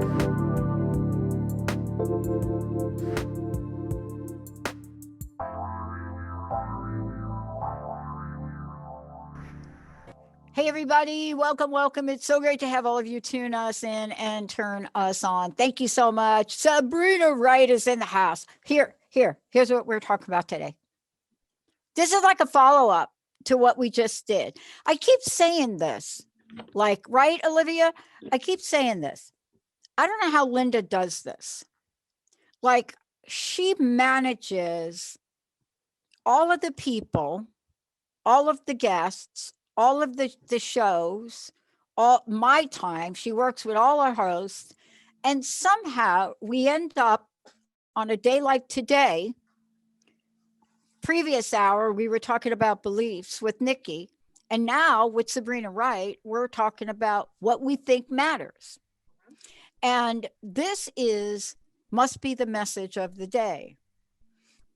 Hey, everybody. Welcome, welcome. It's so great to have all of you tune us in and turn us on. Thank you so much. Sabrina Wright is in the house. Here's what we're talking about today. This is like a follow-up to what we just did. I keep saying this, like, right, Olivia? I keep saying this. I don't know how Linda does this. Like, she manages all of the people, all of the guests, all of the shows, all my time. She works with all our hosts. And somehow we end up on a day like today. Previous hour, we were talking about beliefs with Nikki. And now with Sabrina Wright, we're talking about what we think matters. And this must be the message of the day,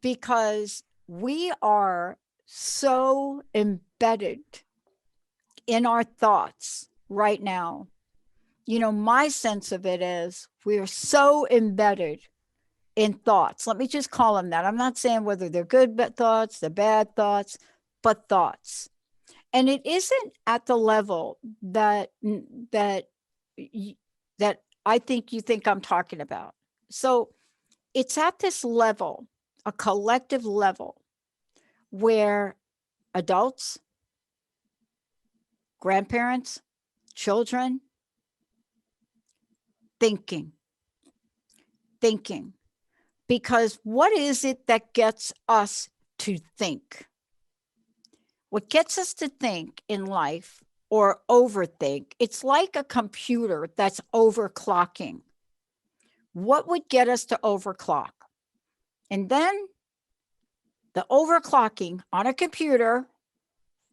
because we are so embedded in our thoughts right now. You know, my sense of it is we're so embedded in thoughts. Let me just call them that. I'm not saying whether they're good thoughts, they're bad thoughts, but thoughts. And it isn't at the level that I think you think I'm talking about. So it's at this level, a collective level, where adults, grandparents, children, thinking. Because what is it that gets us to think? What gets us to think in life or overthink, it's like a computer that's overclocking. What would get us to overclock? And then the overclocking on a computer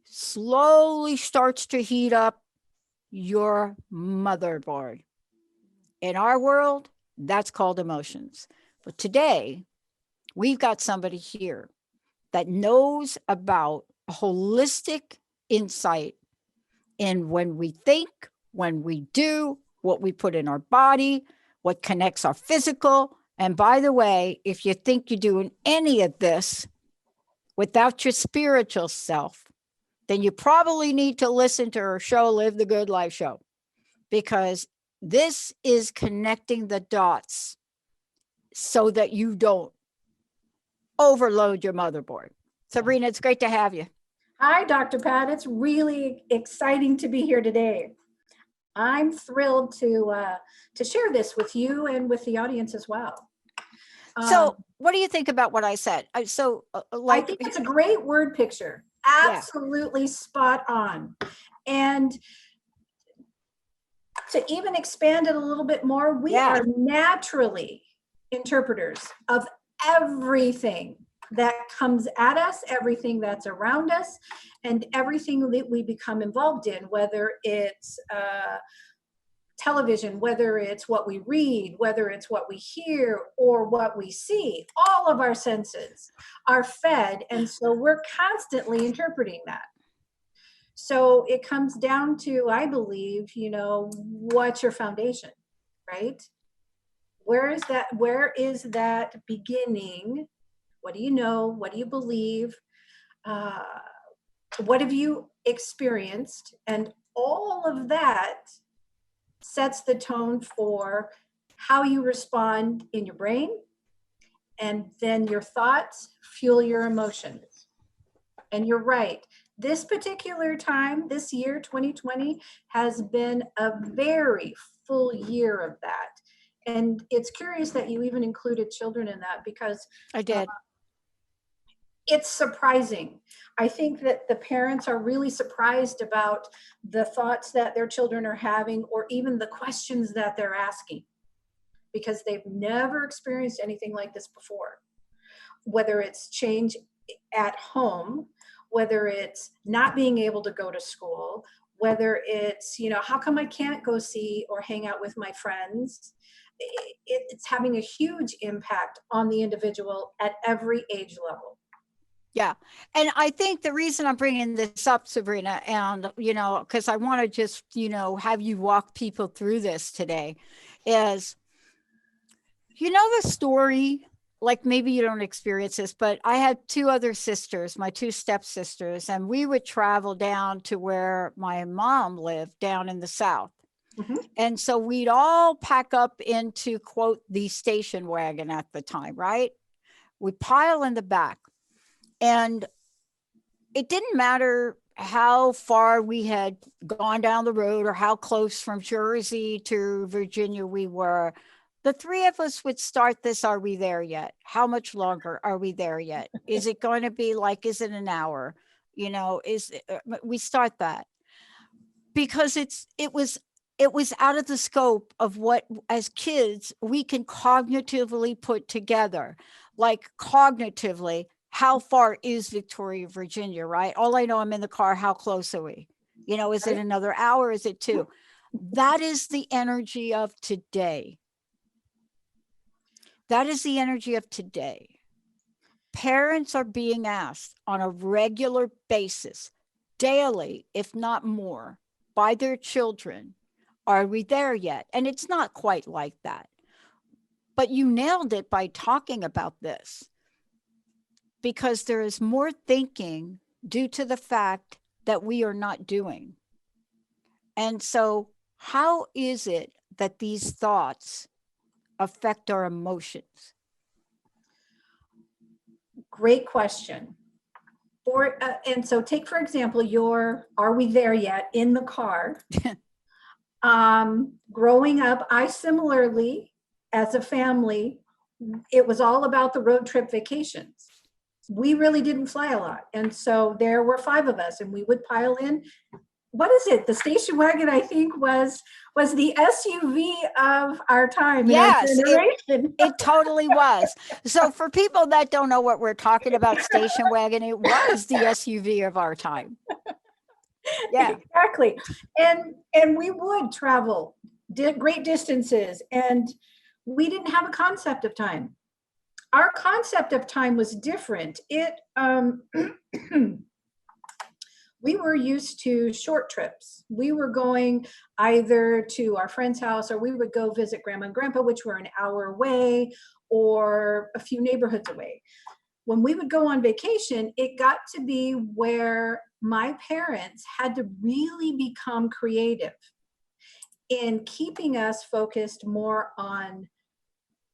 slowly starts to heat up your motherboard. In our world, that's called emotions. But today, we've got somebody here that knows about a holistic insight in when we think, when we do, what we put in our body, what connects our physical. And by the way, if you think you're doing any of this without your spiritual self, then you probably need to listen to her show, Live the Good Life Show, because this is connecting the dots so that you don't overload your motherboard. Sabrina, it's great to have you. Hi, Dr. Pat. It's really exciting to be here today. I'm thrilled to share this with you and with the audience as well. So, what do you think about what I said? I think it's a great word picture. Absolutely spot on. And to even expand it a little bit more, we are naturally interpreters of everything that comes at us, everything that's around us, and everything that we become involved in, whether it's television, whether it's what we read, whether it's what we hear or what we see. All of our senses are fed, and so we're constantly interpreting that. So it comes down to, I believe, what's your foundation, right? Where is that beginning? What do you know? What do you believe? What have you experienced? And all of that sets the tone for how you respond in your brain. And then your thoughts fuel your emotions. And you're right. This particular time, this year, 2020, has been a very full year of that. And it's curious that you even included children in that, because I did. It's surprising. I think that the parents are really surprised about the thoughts that their children are having, or even the questions that they're asking, because they've never experienced anything like this before. Whether it's change at home, whether it's not being able to go to school, whether it's, how come I can't go see or hang out with my friends? It's having a huge impact on the individual at every age level. Yeah. And I think the reason I'm bringing this up, Sabrina, and, because I want to just, have you walk people through this today is, the story, like maybe you don't experience this, but I had two other sisters, my two stepsisters, and we would travel down to where my mom lived down in the South. Mhm. And so we'd all pack up into, quote, the station wagon at the time, right? We pile in the back. And it didn't matter how far we had gone down the road or how close from Jersey to Virginia we were. The three of us would start this. Are we there yet? How much longer are we there yet? Is it going to be like, is it an hour? We start that because it was out of the scope of what as kids we can cognitively put together, like cognitively, how far is Victoria, Virginia, right? All I know, I'm in the car, how close are we? Is it Right? another hour? Is it two? That is the energy of today. That is the energy of today. Parents are being asked on a regular basis, daily, if not more, by their children, are we there yet? And it's not quite like that. But you nailed it by talking about this because there is more thinking due to the fact that we are not doing. And so, how is it that these thoughts affect our emotions? Great question. And so take, for example, your "Are we there yet?" in the car. Growing up, I similarly, as a family, it was all about the road trip vacations. We really didn't fly a lot. And so there were five of us, and we would pile in. What is it? The station wagon, I think, was the SUV of our time in our Yes, generation. it totally was. So for people that don't know what we're talking about, station wagon, it was the SUV of our time. Yeah. Exactly. And we would travel great distances, and we didn't have a concept of time. Our concept of time was different. We were used to short trips. We were going either to our friend's house, or we would go visit grandma and grandpa, which were an hour away or a few neighborhoods away. When we would go on vacation, it got to be where my parents had to really become creative in keeping us focused more on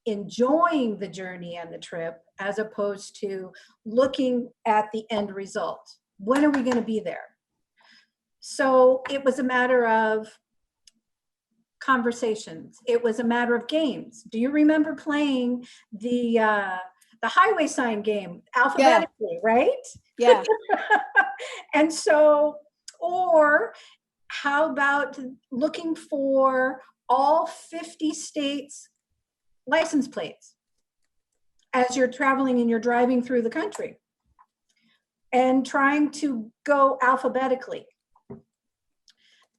enjoying the journey and the trip as opposed to looking at the end result. When are we going to be there? So it was a matter of conversations. It was a matter of games. Do you remember playing the highway sign game Yeah. alphabetically, right? Yeah. And so, or how about looking for all 50 states license plates as you're traveling and you're driving through the country and trying to go alphabetically?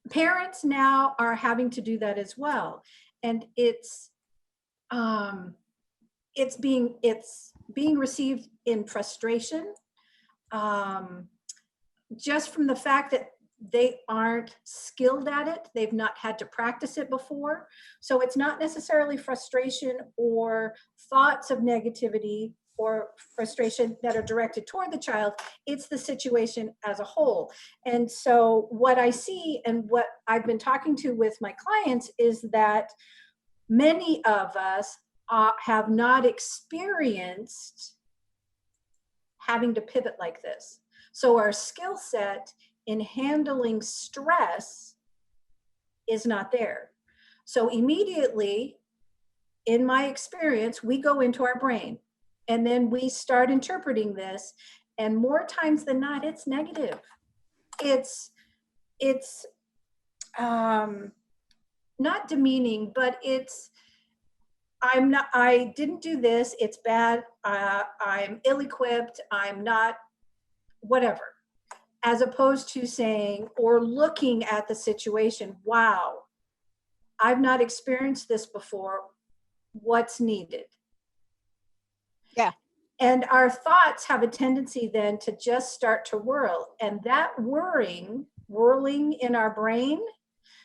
Parents now are having to do that as well, and um, it's being received in frustration, um, just from the fact that they aren't skilled at it. They've not had to practice it before. So it's not necessarily frustration or thoughts of negativity or frustration that are directed toward the child. It's the situation as a whole. And so what I see and what I've been talking to with my clients is that many of us have not experienced having to pivot like this. So our skill set in handling stress is not there. So immediately, in my experience, we go into our brain and then we start interpreting this. And more times than not, it's negative. It's not demeaning, but I didn't do this, it's bad, I'm ill-equipped, I'm not, whatever. As opposed to saying or looking at the situation, wow, I've not experienced this before. What's needed? Yeah. And our thoughts have a tendency then to just start to whirl. And that whirling in our brain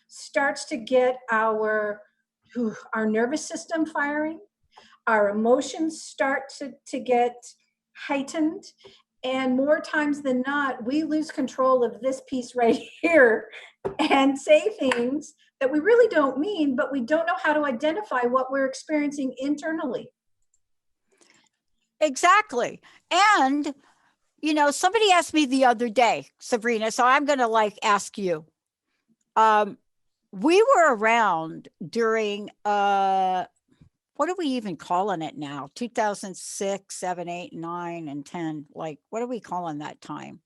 starts to get our nervous system firing. Our emotions start to get heightened. And more times than not, we lose control of this piece right here and say things that we really don't mean, but we don't know how to identify what we're experiencing internally. Exactly. And, you know, somebody asked me the other day, Sabrina, so I'm going to like ask you. We were around during, what are we even calling it now? 2006, 7, 8, 9, and 10. Like, what are we calling that time?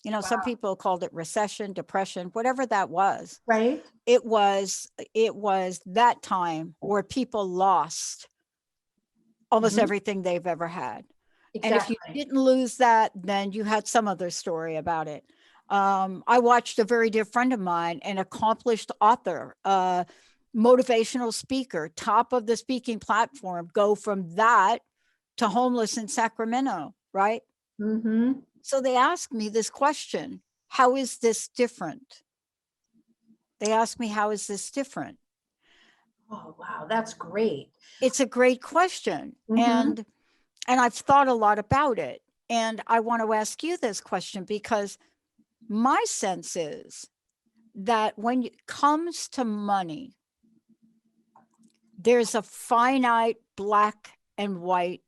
You know, some people called it recession, depression, whatever that was. Right. It was that time where people lost almost everything they've ever had. And if you didn't lose that, then you had some other story about it. I watched a very dear friend of mine, an accomplished author, motivational speaker, top of the speaking platform, go from that to homeless in Sacramento, right? Mm-hmm. So they asked me this question: how is this different? They asked me, how is this different? Oh, wow, that's great. It's a great question. Mm-hmm. And I've thought a lot about it. And I want to ask you this question because my sense is that when it comes to money, there's a finite black and white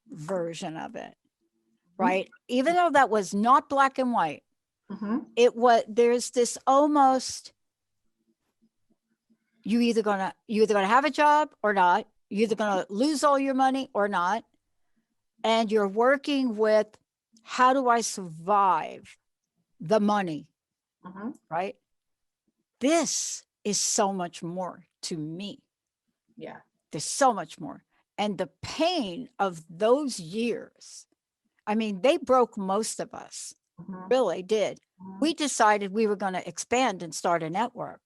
version of it, right? Even though that was not black and white, there's this almost, you either gonna have a job or not, you're either gonna lose all your money or not, and you're working with, how do I survive the money, right? This is so much more to me. Yeah. There's so much more. And the pain of those years, I mean, they broke most of us, really did. We decided we were going to expand and start a network.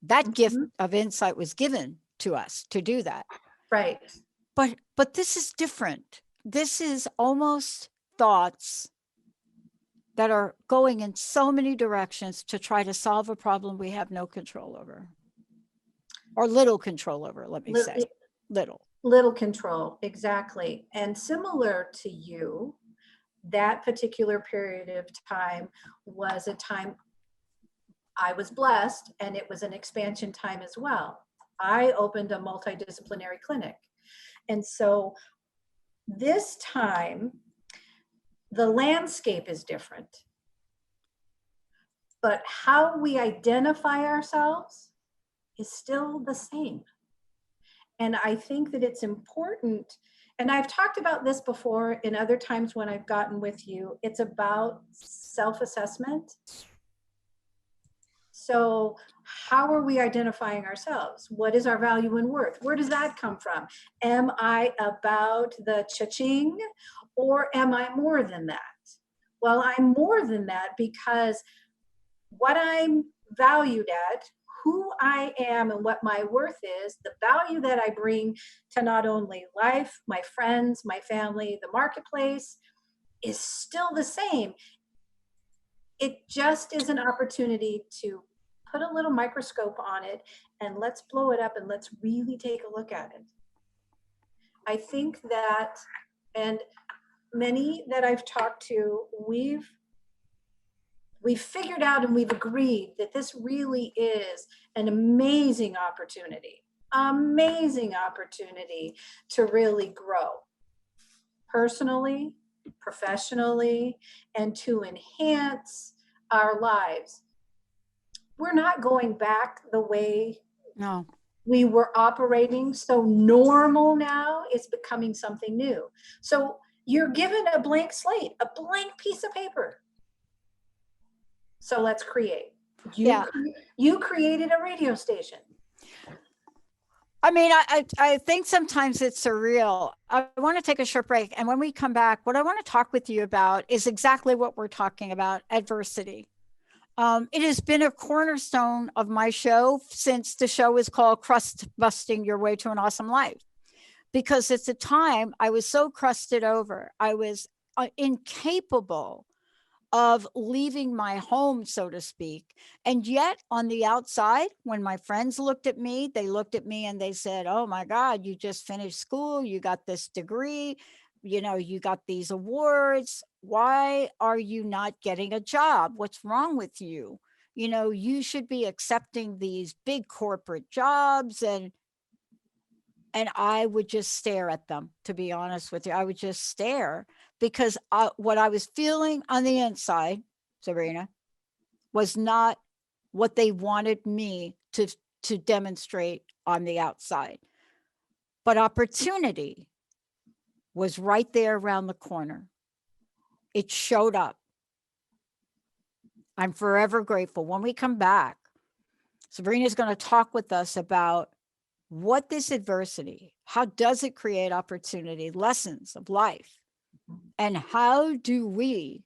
That gift of insight was given to us to do that. Right. But this is different. This is almost thoughts that are going in so many directions to try to solve a problem we have no control over, or little control over, let me say. Little control, exactly. And similar to you, that particular period of time was a time I was blessed, and it was an expansion time as well. I opened a multidisciplinary clinic. And so this time, the landscape is different, but how we identify ourselves is still the same. And I think that it's important, and I've talked about this before in other times when I've gotten with you, it's about self-assessment. So how are we identifying ourselves? What is our value and worth? Where does that come from? Am I about the cha-ching, or am I more than that? Well, I'm more than that because what I'm valued at, who I am and what my worth is, the value that I bring to not only life, my friends, my family, the marketplace, is still the same. It just is an opportunity to put a little microscope on it and let's blow it up and let's really take a look at it. I think that, and many that I've talked to, we've figured out and we've agreed that this really is an amazing opportunity to really grow personally, professionally, and to enhance our lives. We're not going back the way we were operating. So normal now is becoming something new. So you're given a blank slate, a blank piece of paper. So let's create. You created a radio station. I mean, I think sometimes it's surreal. I want to take a short break. And when we come back, what I want to talk with you about is exactly what we're talking about: adversity. It has been a cornerstone of my show since the show is called Crust Busting Your Way to an Awesome Life. because at the time I was so crusted over. I was incapable of leaving my home, so to speak. And yet on the outside, when my friends looked at me, they looked at me and they said, oh my God, you just finished school, you got this degree, you know, you got these awards. Why are you not getting a job? What's wrong with you? You know, you should be accepting these big corporate jobs. And I would just stare at them, to be honest with you. I would just stare because what I was feeling on the inside, Sabrina, was not what they wanted me to demonstrate on the outside. But opportunity was right there around the corner. It showed up. I'm forever grateful. When we come back, Sabrina's going to talk with us about what this adversity, how does it create opportunity, lessons of life, and how do we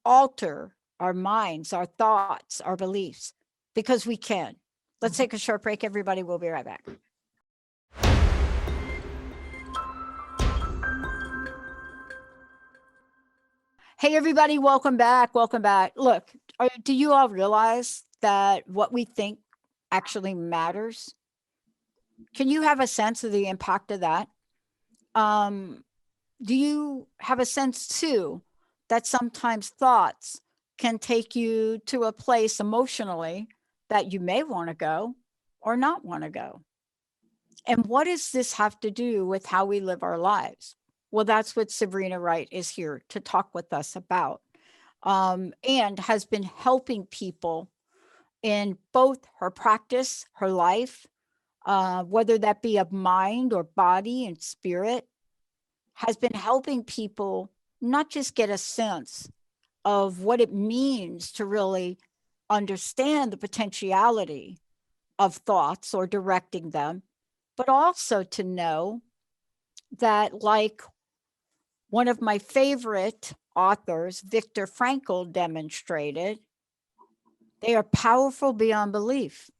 alter our minds, our thoughts, our beliefs, because we can. Let's take a short break, everybody. We'll be right back. Hey, everybody, welcome back. Welcome back. Look, do you all realize that what we think actually matters? Can you have a sense of the impact of that? Do you have a sense too that sometimes thoughts can take you to a place emotionally that you may want to go or not want to go? And what does this have to do with how we live our lives? Well, that's what Sabrina Wright is here to talk with us about, and has been helping people in both her practice, her life, whether that be of mind or body and spirit, has been helping people not just get a sense of what it means to really understand the potentiality of thoughts or directing them, but also to know that, like one of my favorite authors, Viktor Frankl, demonstrated, they are powerful beyond belief.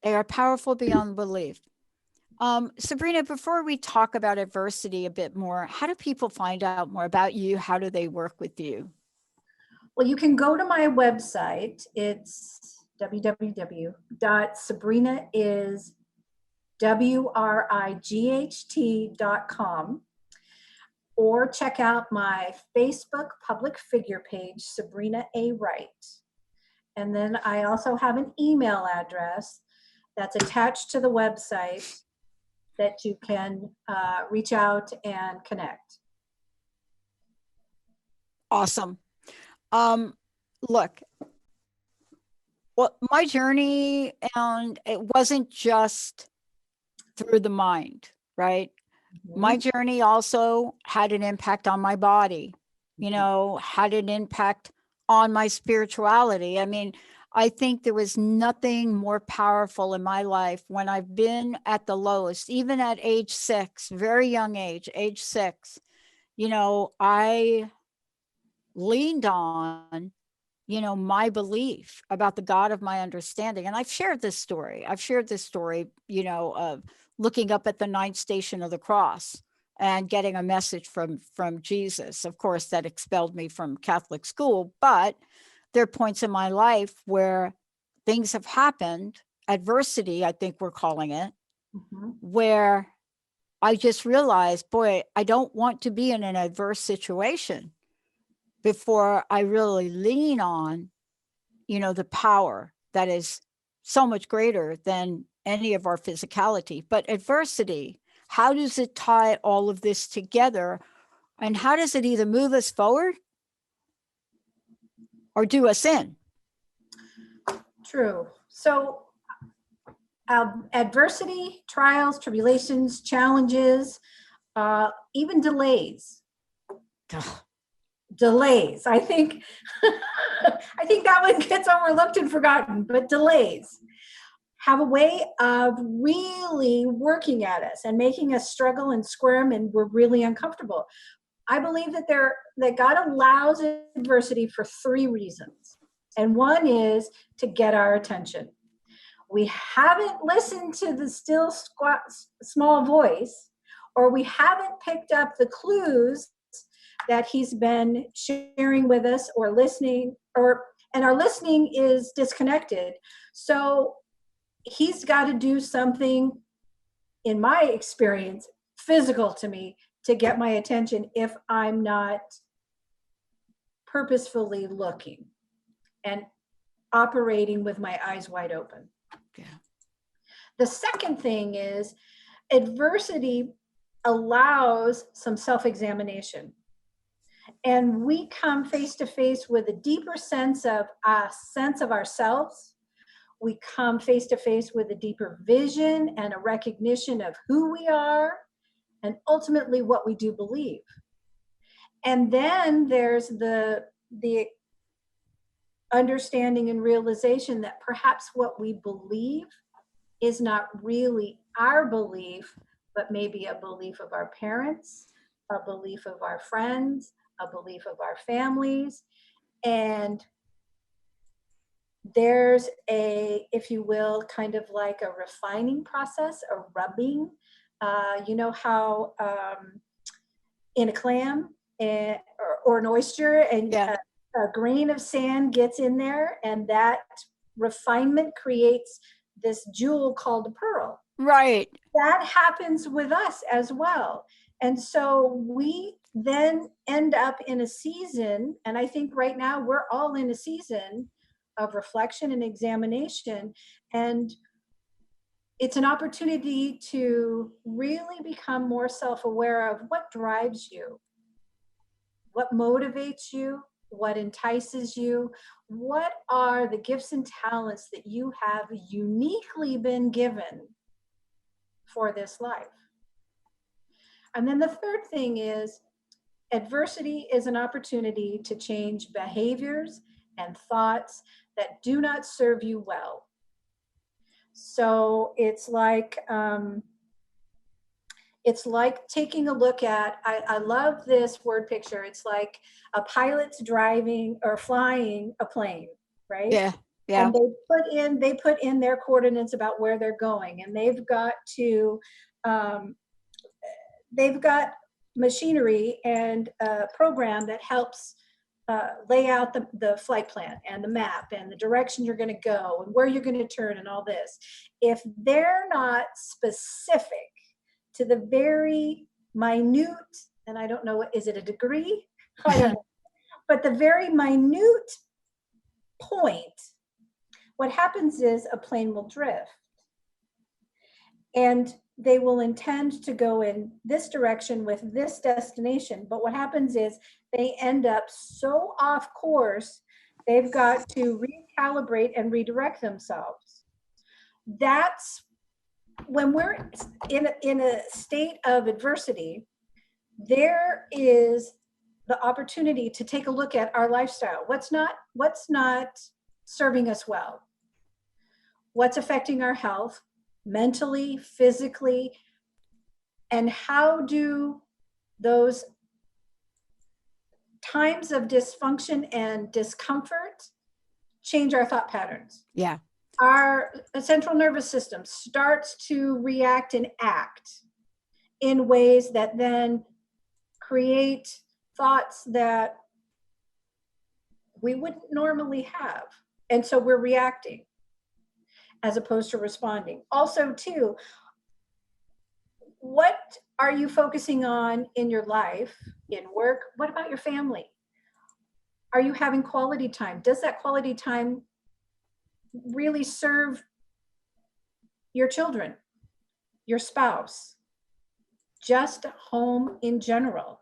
They are powerful beyond belief. Sabrina, before we talk about adversity a bit more, how do people find out more about you? How do they work with you? Well, you can go to my website. It's www.sabrinaiswright.com, or check out my Facebook public figure page, Sabrina A. Wright. And then I also have an email address that's attached to the website that you can reach out and connect. Awesome. Look, well, my journey, and it wasn't just through the mind, right? My journey also had an impact on my body, you know, had an impact on my spirituality. I mean, I think there was nothing more powerful in my life when I've been at the lowest, even at age 6, very young age 6, you know, I leaned on, you know, my belief about the God of my understanding. And I've shared this story. You know, of looking up at the ninth station of the cross and getting a message from Jesus. Of course, that expelled me from Catholic school, but there are points in my life where things have happened, adversity, I think we're calling it, where I just realized, boy, I don't want to be in an adverse situation before I really lean on, you know, the power that is so much greater than any of our physicality. But adversity, how does it tie all of this together? And how does it either move us forward or do us in? True. So adversity, trials, tribulations, challenges, even delays. Delays. I think I think that one gets overlooked and forgotten, but delays have a way of really working at us and making us struggle and squirm, and we're really uncomfortable. I believe that God allows adversity for 3 reasons. And one is to get our attention. we haven't listened to the still small voice, or we haven't picked up the clues that he's been sharing with us or listening, and our listening is disconnected. So he's got to do something, in my experience, physical to me to get my attention if I'm not purposefully looking and operating with my eyes wide open. Yeah. The second thing is adversity allows some self-examination. And we come face to face with a deeper sense of ourselves. We come face to face with a deeper vision and a recognition of who we are and ultimately what we do believe. And then there's the understanding and realization that perhaps what we believe is not really our belief, but maybe a belief of our parents, a belief of our friends, a belief of our families. And there's a, if you will, kind of like a refining process, a rubbing. You know how in a clam or an oyster, and Yeah. a grain of sand gets in there, and that refinement creates this jewel called a pearl. Right. That happens with us as well. And so we then end up in a season, and I think right now we're all in a season of reflection and examination. And it's an opportunity to really become more self-aware of what drives you, what motivates you, what entices you, what are the gifts and talents that you have uniquely been given for this life. And then the third thing is adversity is an opportunity to change behaviors and thoughts that do not serve you well. So it's like taking a look at, I love this word picture. It's like a pilot's driving or flying a plane, right? Yeah. Yeah. And they put in their coordinates about where they're going, and they've got machinery and a program that helps lay out the flight plan and the map and the direction you're going to go and where you're going to turn and all this. If they're not specific to the very minute, and I don't know, is it a degree? I don't know. But the very minute point, what happens is a plane will drift. And they will intend to go in this direction with this destination. But what happens is they end up so off course, they've got to recalibrate and redirect themselves. That's when we're in a state of adversity, there is the opportunity to take a look at our lifestyle. What's not serving us well? What's affecting our health? Mentally, physically, and how do those times of dysfunction and discomfort change our thought patterns? Yeah. Our central nervous system starts to react and act in ways that then create thoughts that we wouldn't normally have. And so we're reacting as opposed to responding. Also, too, what are you focusing on in your life, in work? What about your family? Are you having quality time? Does that quality time really serve your children, your spouse, just home in general?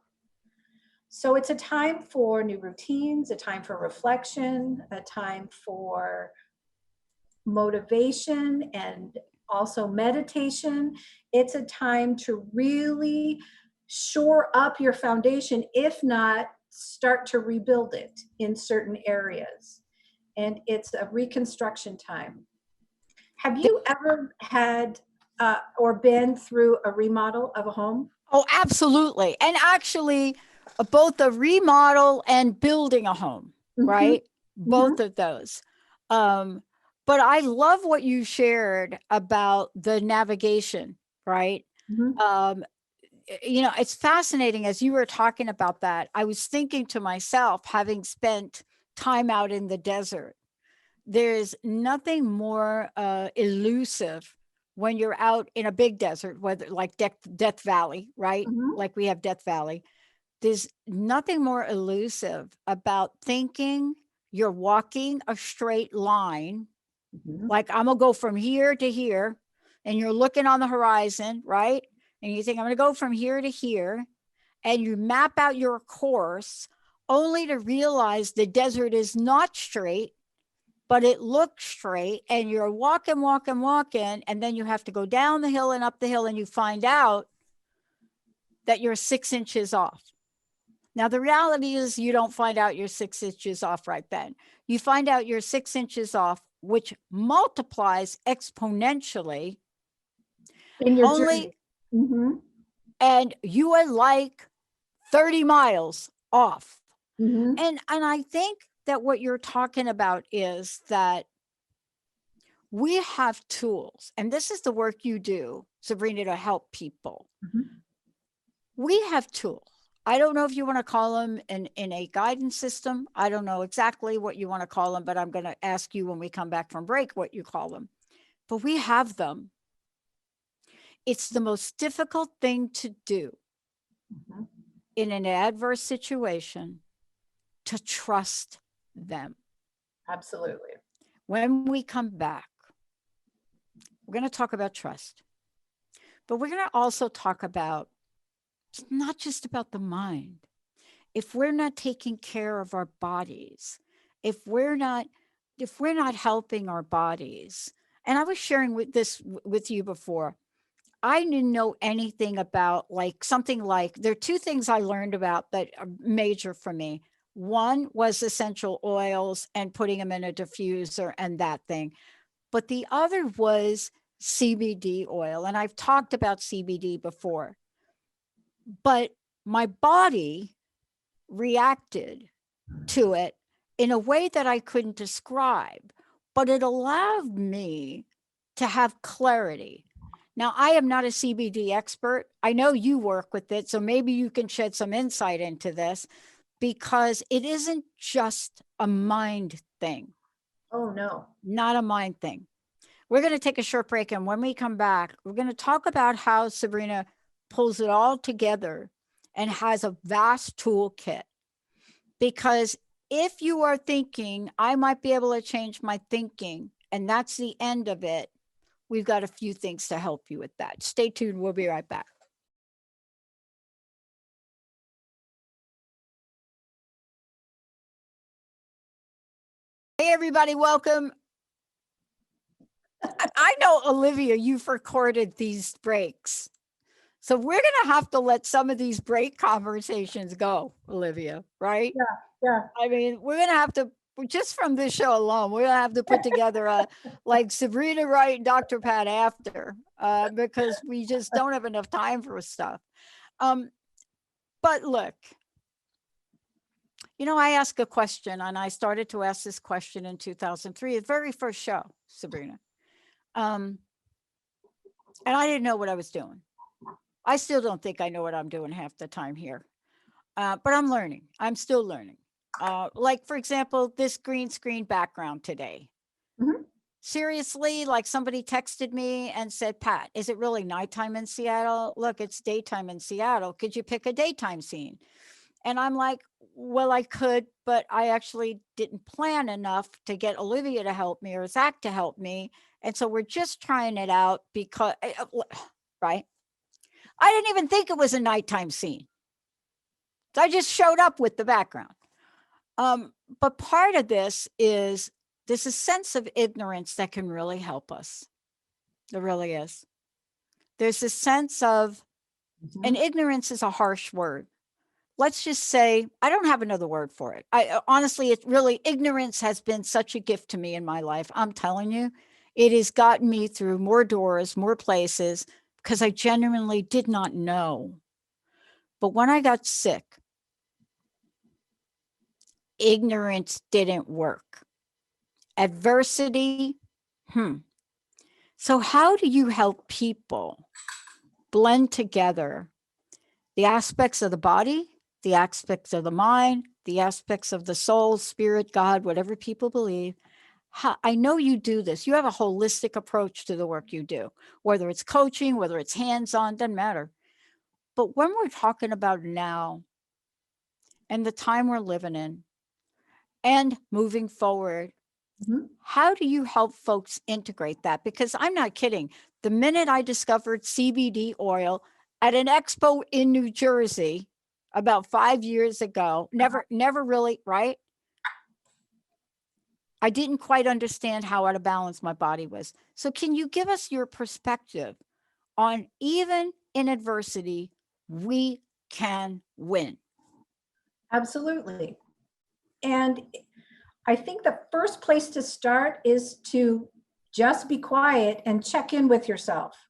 So it's a time for new routines, a time for reflection, a time for motivation and also meditation. It's a time to really shore up your foundation, if not start to rebuild it in certain areas. And it's a reconstruction time. Have you ever had or been through a remodel of a home? Oh, absolutely. And actually, both a remodel and building a home, Mhm. right? Both of those. Um, But I love what you shared about the navigation, right? Mhm. It's fascinating as you were talking about that. I was thinking to myself, having spent time out in the desert, there's nothing more elusive when you're out in a big desert, whether like Death Valley, right? Mhm. Like we have Death Valley. There's nothing more elusive about thinking you're walking a straight line. Mhm. Like I'm gonna go from here to here, and you're looking on the horizon, right? And you think I'm gonna go from here to here, and you map out your course only to realize the desert is not straight, but it looks straight, and you're walking, walking, walking, and then you have to go down the hill and up the hill, and you find out that you're 6 inches off. Now, the reality is you don't find out you're 6 inches off right then. You find out you're 6 inches off, which multiplies exponentially In your only, journey. Mhm. and you are like 30 miles off. Mhm. And I think that what you're talking about is that we have tools, and this is the work you do, Sabrina, to help people. Mhm. We have tools. I don't know if you want to call them in a guidance system. I don't know exactly what you want to call them, but I'm going to ask you when we come back from break what you call them. But we have them. It's the most difficult thing to do Mhm. in an adverse situation to trust them. Absolutely. When we come back, we're going to talk about trust, but we're going to also talk about it's not just about the mind. If we're not taking care of our bodies, if we're not helping our bodies, and I was sharing with you before, I didn't know anything about like something like there are two things I learned about that are major for me. One was essential oils and putting them in a diffuser and that thing. But the other was CBD oil. And I've talked about CBD before. But my body reacted to it in a way that I couldn't describe, but it allowed me to have clarity. Now, I am not a CBD expert. I know you work with it, so maybe you can shed some insight into this because it isn't just a mind thing, Oh no. not a mind thing. We're going to take a short break, and when we come back, we're going to talk about how Sabrina pulls it all together and has a vast toolkit. Because if you are thinking, I might be able to change my thinking, and that's the end of it, we've got a few things to help you with that. Stay tuned. We'll be right back. Hey, everybody, welcome. I know, Olivia, you've recorded these breaks. So we're going to have to let some of these break conversations go, Olivia, right? Yeah. Yeah. I mean, we're going to have to, just from this show alone, we're going to have to put together a like Sabrina Wright and Dr. Pat after because we just don't have enough time for stuff. Um, but look, I asked a question, and I started to ask this question in 2003, the very first show, Sabrina. And I didn't know what I was doing. I still don't think I know what I'm doing half the time here. But I'm learning. I'm still learning. Like, for example, this green screen background today. Mhm. Seriously, like somebody texted me and said, Pat, is it really nighttime in Seattle? Look, it's daytime in Seattle. Could you pick a daytime scene? And I'm like, well, I could, but I actually didn't plan enough to get Olivia to help me or Zach to help me. And so we're just trying it out because, right? I didn't even think it was a nighttime scene. So I just showed up with the background. But part of this is there's a sense of ignorance that can really help us. There really is. There's a sense of, and Mhm. ignorance is a harsh word. Let's just say, I don't have another word for it. I honestly, it really, ignorance has been such a gift to me in my life. I'm telling you, it has gotten me through more doors, more places, because I genuinely did not know. But when I got sick, ignorance didn't work. Adversity Hmm. So, how do you help people blend together the aspects of the body, the aspects of the mind, the aspects of the soul, spirit, God, whatever people believe? I know you do this. You have a holistic approach to the work you do, whether it's coaching, whether it's hands on, doesn't matter. But when we're talking about now and the time we're living in and moving forward, Mhm. how do you help folks integrate that? Because I'm not kidding. The minute I discovered CBD oil at an expo in New Jersey about 5 years ago, never really, right? I didn't quite understand how out of balance my body was. So, can you give us your perspective on even in adversity, we can win? Absolutely. And I think the first place to start is to just be quiet and check in with yourself.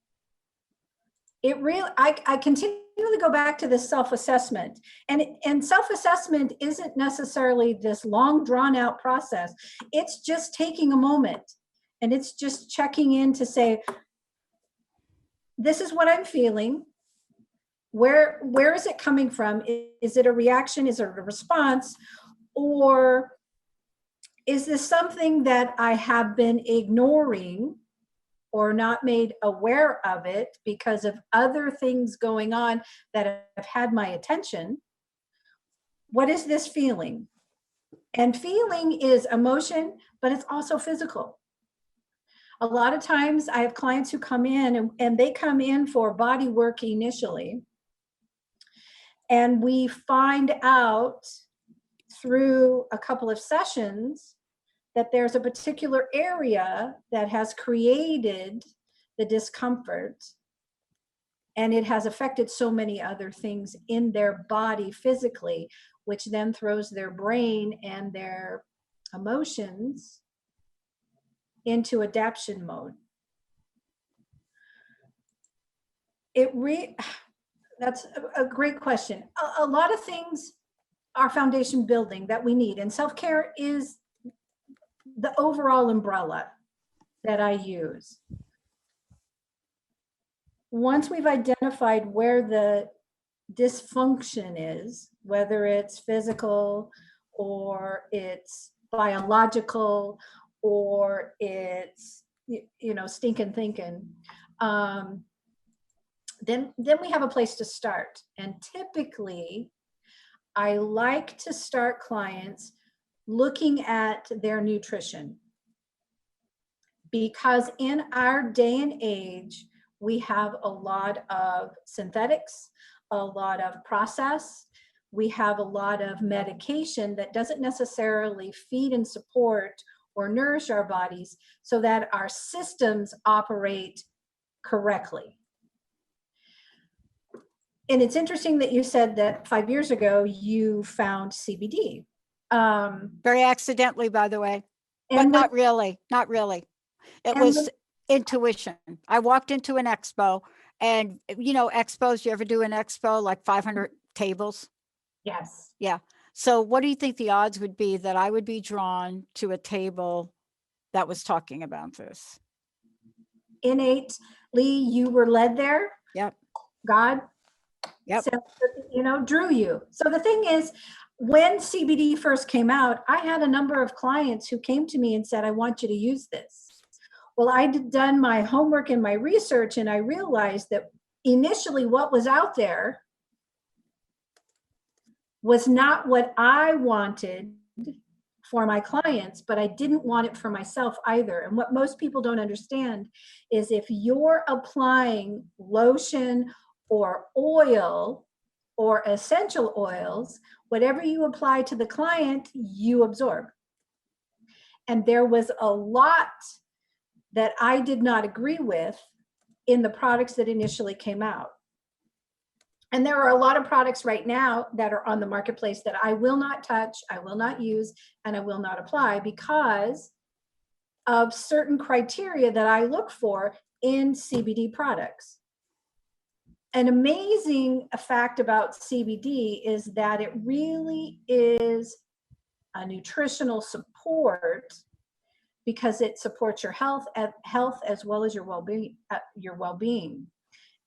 It really, I continually go back to this self-assessment, and self-assessment isn't necessarily this long drawn out process. It's just taking a moment and it's just checking in to say, this is what I'm feeling. Where is it coming from? Is it a reaction? Is it a response? Or is this something that I have been ignoring or not made aware of it because of other things going on that have had my attention? What is this feeling? And feeling is emotion, but it's also physical. A lot of times I have clients who come in and they come in for body work initially. And we find out through a couple of sessions that there's a particular area that has created the discomfort, and it has affected so many other things in their body physically, which then throws their brain and their emotions into adaptation mode. That's a great question. A lot of things are foundation building that we need, and self-care is the overall umbrella that I use. Once we've identified where the dysfunction is, whether it's physical or it's biological or it's stinking thinking, then we have a place to start. And typically, I like to start clients looking at their nutrition, because in our day and age, we have a lot of synthetics, a lot of processed, we have a lot of medication that doesn't necessarily feed and support or nourish our bodies so that our systems operate correctly. And it's interesting that you said that 5 years ago you found CBD. Very accidentally, by the way, but And not really, not really. It and was intuition. I walked into an expo, and expos, you ever do an expo like 500 tables? yes, Yeah. So what do you think the odds would be that I would be drawn to a table that was talking about this? innately you were led there. Yep. God Yep. drew you. So the thing is, when CBD first came out, I had a number of clients who came to me and said, I want you to use this. Well, I'd done my homework and my research, and I realized that initially what was out there was not what I wanted for my clients, but I didn't want it for myself either. And what most people don't understand is if you're applying lotion or oil or essential oils, whatever you apply to the client, you absorb. And there was a lot that I did not agree with in the products that initially came out. And there are a lot of products right now that are on the marketplace that I will not touch, I will not use, and I will not apply because of certain criteria that I look for in CBD products. An amazing fact about CBD is that it really is a nutritional support because it supports your health as well as your well-being,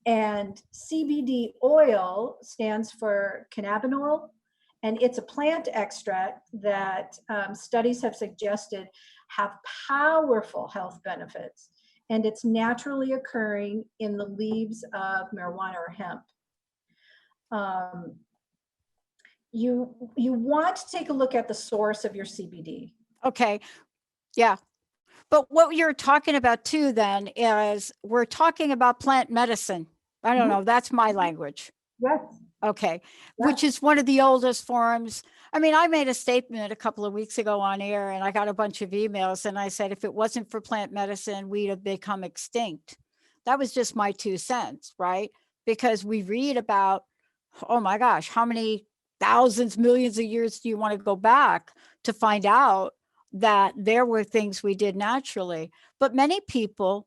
And CBD oil stands for cannabinol, and it's a plant extract that studies have suggested have powerful health benefits, and it's naturally occurring in the leaves of marijuana or hemp. You want to take a look at the source of your CBD. Okay. Yeah. But what you're talking about too, then, is we're talking about plant medicine. I don't know. That's my language. Yes. Okay. Which is one of the oldest forms. I mean, I made a statement a couple of weeks ago on air, and I got a bunch of emails, and I said, if it wasn't for plant medicine, we'd have become extinct. That was just my 2 cents, right? Because we read about, oh my gosh, how many thousands, millions of years do you want to go back to find out that there were things we did naturally? But many people,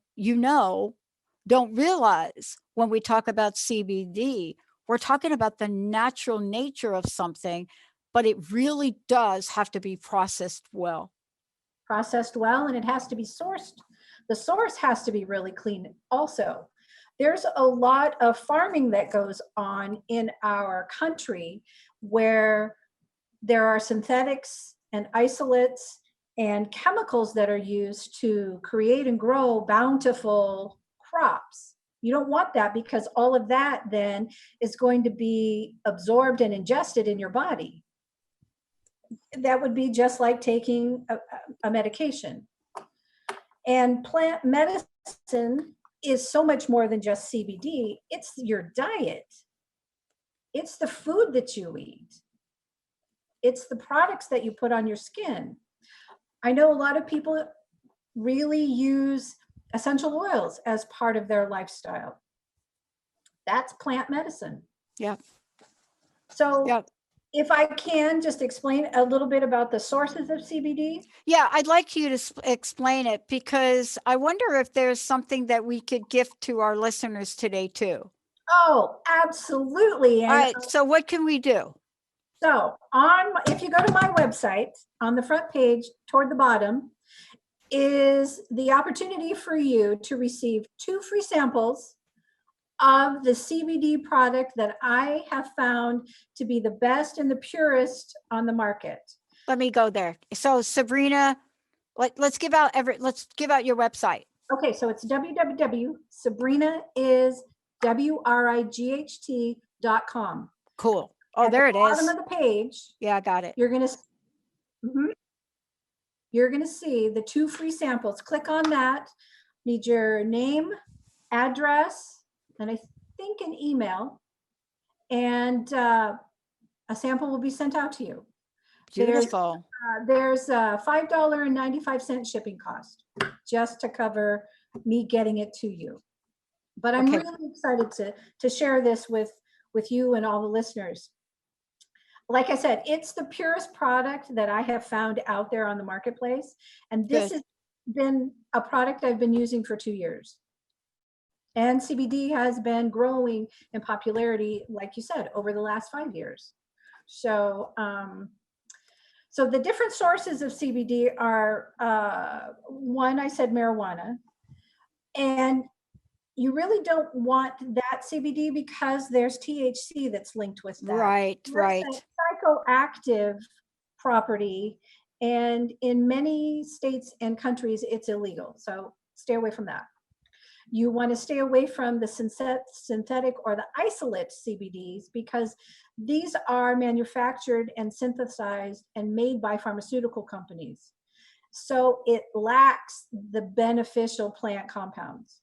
don't realize when we talk about CBD, we're talking about the natural nature of something, but it really does have to be processed well. Processed well, and it has to be sourced. The source has to be really clean also. There's a lot of farming that goes on in our country where there are synthetics and isolates and chemicals that are used to create and grow bountiful crops. You don't want that, because all of that then is going to be absorbed and ingested in your body. That would be just like taking a medication. And plant medicine is so much more than just CBD. It's your diet. It's the food that you eat. It's the products that you put on your skin. I know a lot of people really use essential oils as part of their lifestyle. That's plant medicine. Yeah. So Yeah. if I can just explain a little bit about the sources of CBD. Yeah, I'd like you to explain it, because I wonder if there's something that we could gift to our listeners today too. Oh, absolutely. All right. So what can we do? So if you go to my website, on the front page toward the bottom is the opportunity for you to receive 2 free samples of the CBD product that I have found to be the best and the purest on the market. Let me go there. So Sabrina, let's give out your website. Okay, so it's www.sabrina.com. Cool. Oh, there it is. Bottom of the page. Yeah, I got it. You're gonna see the 2 free samples. Click on that. Need your name, address, and I think an email, and a sample will be sent out to you. Beautiful. There's a $5.95 shipping cost just to cover me getting it to you. But I'm really excited to share this with you and all the listeners. Like I said, it's the purest product that I have found out there on the marketplace. And this has been a product I've been using for 2 years. And CBD has been growing in popularity, like you said, over the last 5 years. So, so the different sources of CBD are, one, I said marijuana. And you really don't want that CBD because there's THC that's linked with that. Right. Psychoactive property, and in many states and countries, it's illegal. So stay away from that. You want to stay away from the synthetic or the isolate CBDs, because these are manufactured and synthesized and made by pharmaceutical companies. So it lacks the beneficial plant compounds.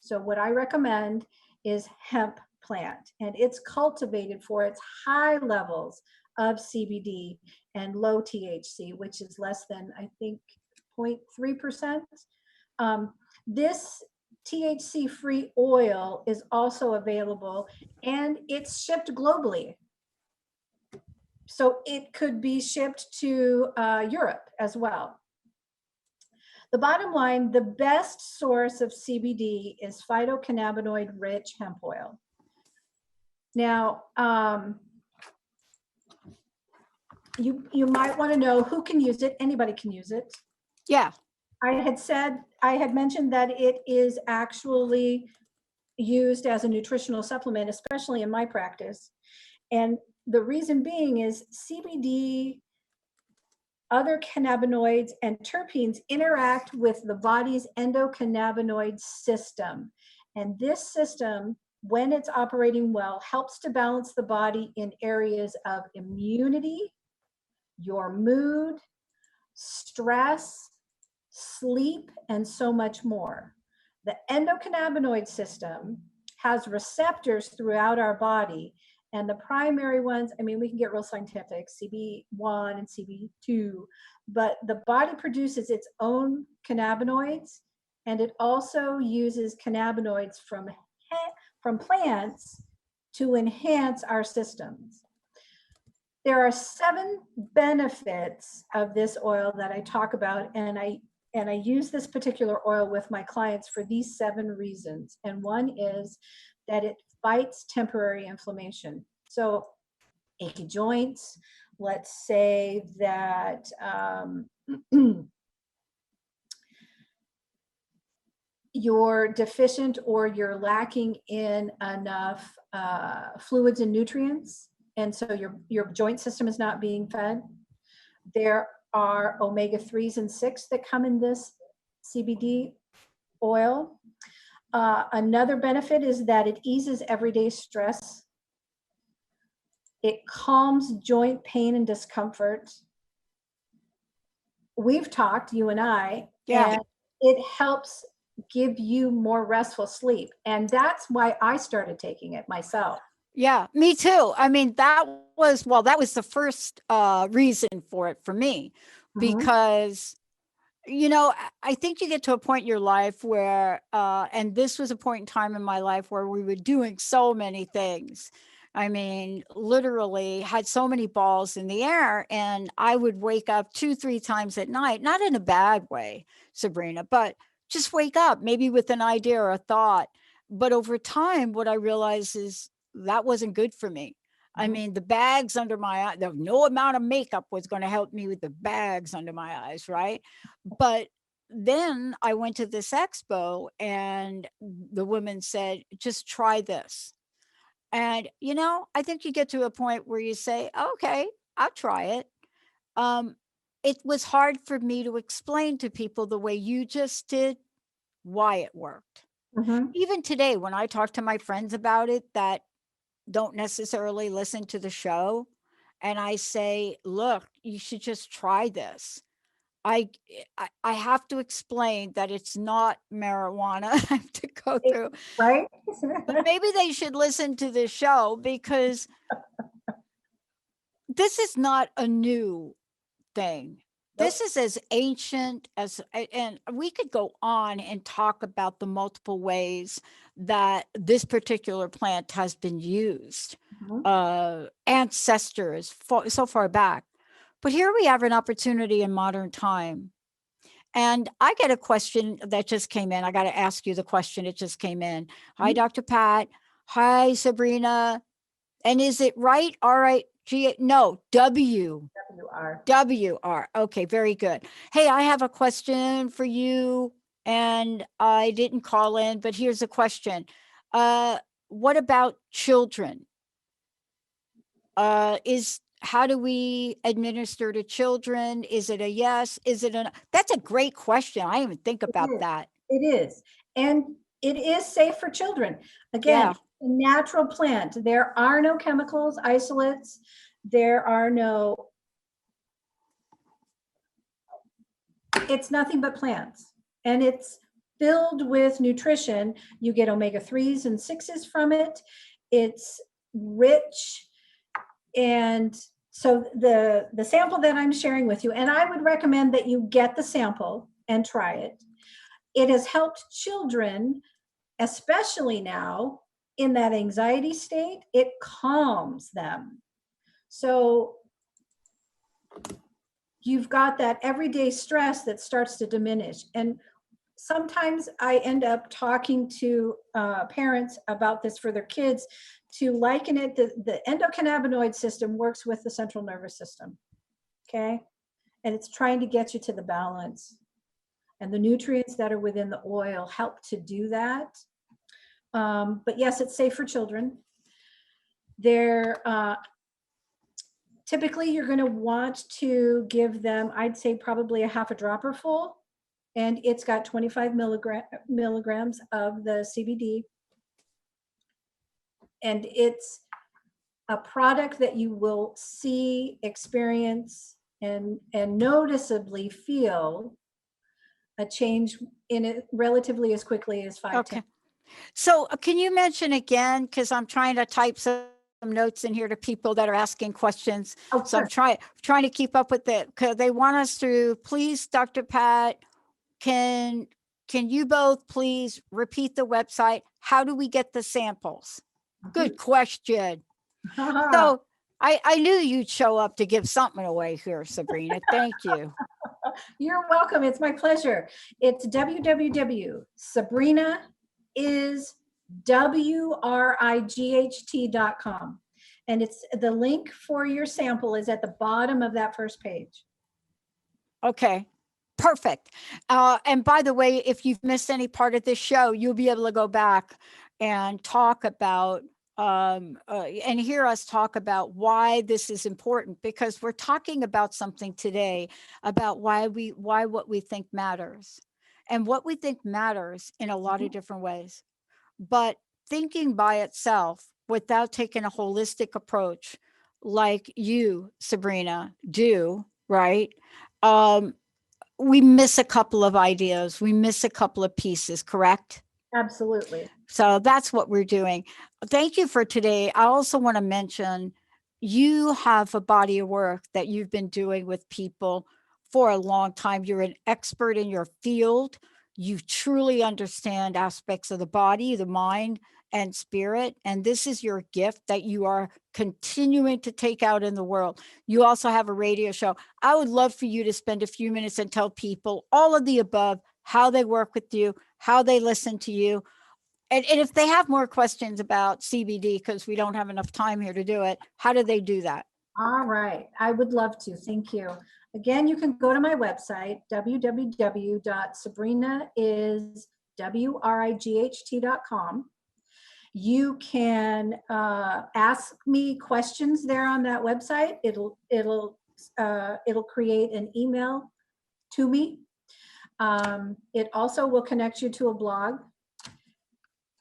So what I recommend is hemp plant, and it's cultivated for its high levels of CBD and low THC, which is less than, I think, 0.3%. This THC-free oil is also available, and it's shipped globally. So it could be shipped to Europe as well. The bottom line, the best source of CBD is phytocannabinoid-rich hemp oil. Now, you might want to know who can use it. Anybody can use it. Yeah. I had mentioned that it is actually used as a nutritional supplement, especially in my practice. And the reason being is CBD, other cannabinoids, and terpenes interact with the body's endocannabinoid system. And this system, when it's operating well, helps to balance the body in areas of immunity, your mood, stress, sleep, and so much more. The endocannabinoid system has receptors throughout our body, and the primary ones, I mean, we can get real scientific, CB1 and CB2, but the body produces its own cannabinoids, and it also uses cannabinoids from plants to enhance our systems. There are 7 benefits of this oil that I talk about, and I use this particular oil with my clients for these 7 reasons. And one is that it fights temporary inflammation. So achy joints, let's say that you're deficient or you're lacking in enough fluids and nutrients, and so your joint system is not being fed. There are omega-3s and 6 that come in this CBD oil. Another benefit is that it eases everyday stress. It calms joint pain and discomfort. We've talked, you and I, Yeah. and it helps give you more restful sleep. And that's why I started taking it myself. Yeah, me too. I mean, that was the first reason for it for me, because I think you get to a point in your life where, and this was a point in time in my life where we were doing so many things. I mean, literally had so many balls in the air, and I would wake up 2, 3 times at night, not in a bad way, Sabrina, but just wake up maybe with an idea or a thought. But over time, what I realized is that wasn't good for me. I mean, the bags under my eye, no amount of makeup was going to help me with the bags under my eyes, right? But then I went to this expo and the woman said, just try this. And, I think you get to a point where you say, okay, I'll try it. Um, it was hard for me to explain to people the way you just did why it worked. Even today, when I talk to my friends about it that don't necessarily listen to the show, and I say, look, you should just try this. I have to explain that it's not marijuana. I have to go through, Right? but maybe they should listen to this show because this is not a new thing. This is as ancient as, and we could go on and talk about the multiple ways that this particular plant has been used, ancestors so far back. But here we have an opportunity in modern time. And I get a question that just came in. I got to ask you the question. It just came in. Hi, Dr. Pat. Hi, Sabrina. And is it right? All right. No, WR. Okay, very good. Hey, I have a question for you. And I didn't call in, but here's a question. What about children? How do we administer to children? Is it a yes? Is it that's a great question. I didn't even think about that. It is. And it is safe for children. Again, Yeah. a natural plant. There are no chemicals, isolates. There are no, it's nothing but plants. And it's filled with nutrition. You get omega-3s and 6s from it. It's rich. And so the sample that I'm sharing with you, and I would recommend that you get the sample and try it. It has helped children, especially now in that anxiety state. It calms them. So you've got that everyday stress that starts to diminish. And sometimes I end up talking to parents about this for their kids to liken it. The endocannabinoid system works with the central nervous system, okay? And it's trying to get you to the balance. And the nutrients that are within the oil help to do that. But yes, it's safe for children. Typically, you're going to want to give them, I'd say probably a half a dropper full, and it's got 25 milligrams of the CBD. And it's a product that you will see, experience, and noticeably feel a change in it relatively as quickly as 5 Okay. So can you mention again, because I'm trying to type some notes in here to people that are asking questions. Oh, So I'm trying to keep up with it because they want us to, please, Dr. Pat, can you both please repeat the website? How do we get the samples? Good question. So I knew you'd show up to give something away here, Sabrina. Thank you. You're welcome. It's my pleasure. It's www.sabrinaiswright.com. And it's the link for your sample is at the bottom of that first page. Okay, perfect. And by the way, if you've missed any part of this show, you'll be able to go back and talk about and hear us talk about why this is important, because we're talking about something today about why what we think matters, and what we think matters in a lot of different ways. But thinking by itself without taking a holistic approach like you, Sabrina, do, right? We miss a couple of ideas. We miss a couple of pieces, correct? Absolutely. So that's what we're doing. Thank you for today. I also want to mention you have a body of work that you've been doing with people for a long time. You're an expert in your field. You truly understand aspects of the body, the mind, and spirit. And this is your gift that you are continuing to take out in the world. You also have a radio show. I would love for you to spend a few minutes and tell people all of the above, how they work with you, how they listen to you. And if they have more questions about CBD, because we don't have enough time here to do it, how do they do that? All right. I would love to. Thank you. Again, you can go to my website, www.sabrinaiswright.com. You can ask me questions there on that website. It'll create an email to me. It also will connect you to a blog.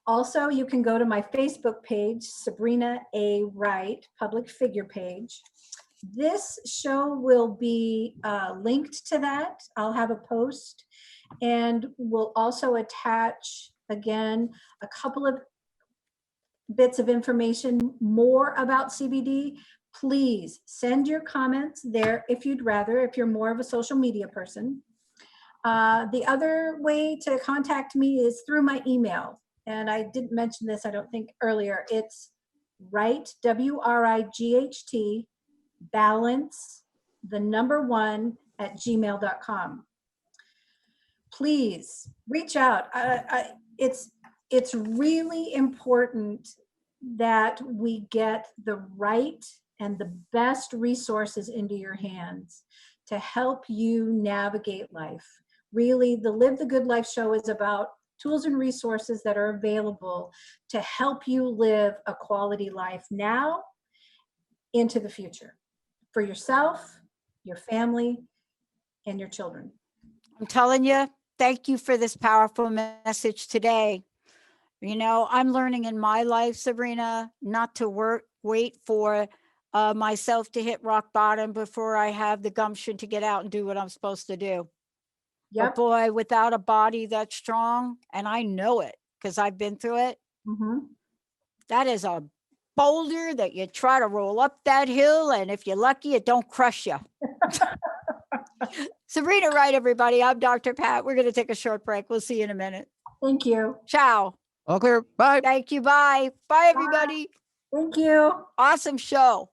Also, you can go to my Facebook page, Sabrina A. Wright, public figure page. This show will be linked to that. I'll have a post, and we'll also attach, again, a couple of bits of information more about CBD. Please send your comments there if you'd rather, if you're more of a social media person. The other way to contact me is through my email. And I didn't mention this, I don't think, earlier. It's Wright, WRIGHT, balance, the number 1 at gmail.com. Please reach out. It's really important that we get the right and the best resources into your hands to help you navigate life. Really, the Live the Good Life show is about tools and resources that are available to help you live a quality life now into the future for yourself, your family, and your children. I'm telling you, thank you for this powerful message today. You know, I'm learning in my life, Sabrina, not to wait for myself to hit rock bottom before I have the gumption to get out and do what I'm supposed to do. Yep. But boy, without a body that's strong, and I know it because I've been through it, that is a boulder that you try to roll up that hill, and if you're lucky, it don't crush you. Sabrina Wright, everybody. I'm Dr. Pat. We're going to take a short break. We'll see you in a minute. Thank you. Ciao. All clear. Bye. Thank you. Bye. Bye, everybody. Thank you. Awesome show.